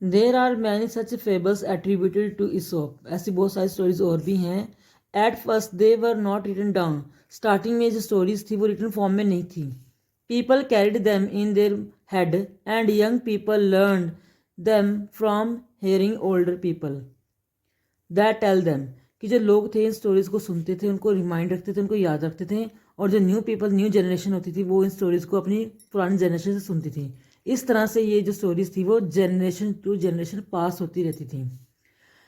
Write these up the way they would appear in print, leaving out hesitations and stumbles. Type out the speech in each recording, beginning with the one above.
There are many such fables attributed to Aesop. ऐसी बहुत सारी स्टोरीज और भी हैं। At first they were not written down. Starting में जो स्टोरीज थी वो रिटन फॉर्म में नहीं थी। People carried them in their head and young people learn them from hearing older people that tell them. कि जो लोग थे इन स्टोरीज को सुनते थे, उनको रिमाइंड रखते थे, उनको याद रखते थे, और जो न्यू जनरेशन होती थी वो इन स्टोरीज को अपनी पुरानी जनरेशन से सुनती थी। इस तरह से ये जो स्टोरीज थी वो जनरेशन टू जनरेशन पास होती रहती थी।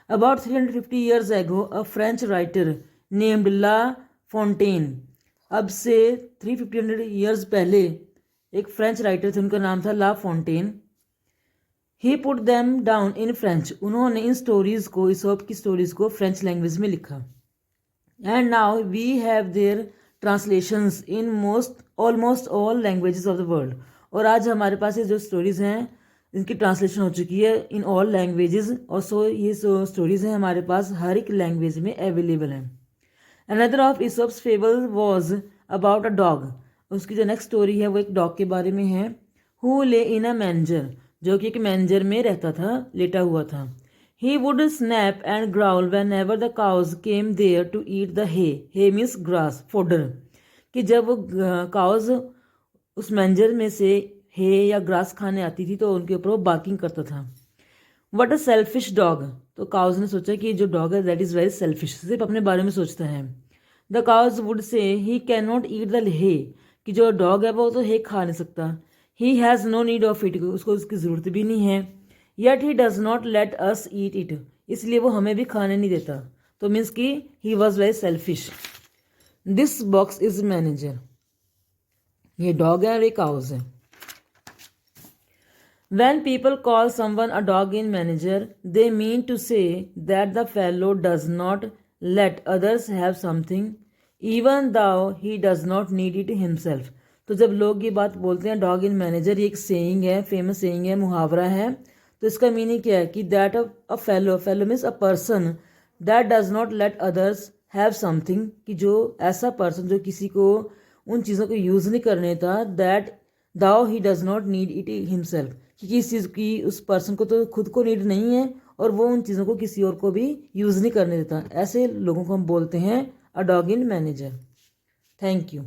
About 350 years ago a French writer named La Fontaine. अब से 350 ईयर्स पहले एक फ्रेंच राइटर थे, उनका नाम था La Fontaine. He put them down in French. उन्होंने इन स्टोरीज को, ईसोप की स्टोरीज को फ्रेंच लैंग्वेज में लिखा। And now we have their translations in almost all languages of the world. और आज हमारे पास ये जो स्टोरीज हैं इनकी ट्रांसलेशन हो चुकी है इन ऑल लैंग्वेजेस, और ये स्टोरीज हैं हमारे पास हर एक लैंग्वेज में अवेलेबल हैं। Another of Aesop's fable was about a dog. उसकी जो नेक्स्ट स्टोरी है वो एक डॉग के बारे में है। हु ले इन अ मैंजर, जो कि एक मैंजर में रहता था, लेटा हुआ था। He would snap and growl whenever the cows came there to eat the hay means grass, fodder. कि जब वो काउज उस मैंजर में से हे या ग्रास खाने आती थी तो उनके ऊपर वो बार्किंग करता था। What a selfish dog. तो काउज ने सोचा कि जो डॉग है दैट इज़ वेरी सेल्फिश, सिर्फ अपने बारे में सोचता है। The cows would say he can not eat the hay. कि जो डॉग है वो तो हे खा नहीं सकता। He has no need of it, उसको उसकी ज़रूरत भी नहीं है। Yet he does not let us eat it, इसलिए वो हमें भी खाने नहीं देता। तो मीन्स कि he was very selfish. This box is manager. ये डॉग है और ये काउज है। When people call someone a dog in manager, they mean to say that the fellow does not let others have something, even though he does not need it himself. तो जब लोग ये बात बोलते हैं डॉग इन मैनेजर, ये एक saying है, फेमस सेइंग है, मुहावरा है। तो इसका मीनिंग क्या है कि that a fellow means a person that does not let others have something. कि जो ऐसा पर्सन जो किसी को उन चीज़ों को यूज़ नहीं करने देता, दैट दाओ ही does not need it himself. कि इस चीज़ की उस पर्सन को तो खुद को नीड नहीं है और वो उन चीज़ों को किसी और को भी यूज़ नहीं करने देता। ऐसे लोगों को हम बोलते हैं a dog in manager. Thank you.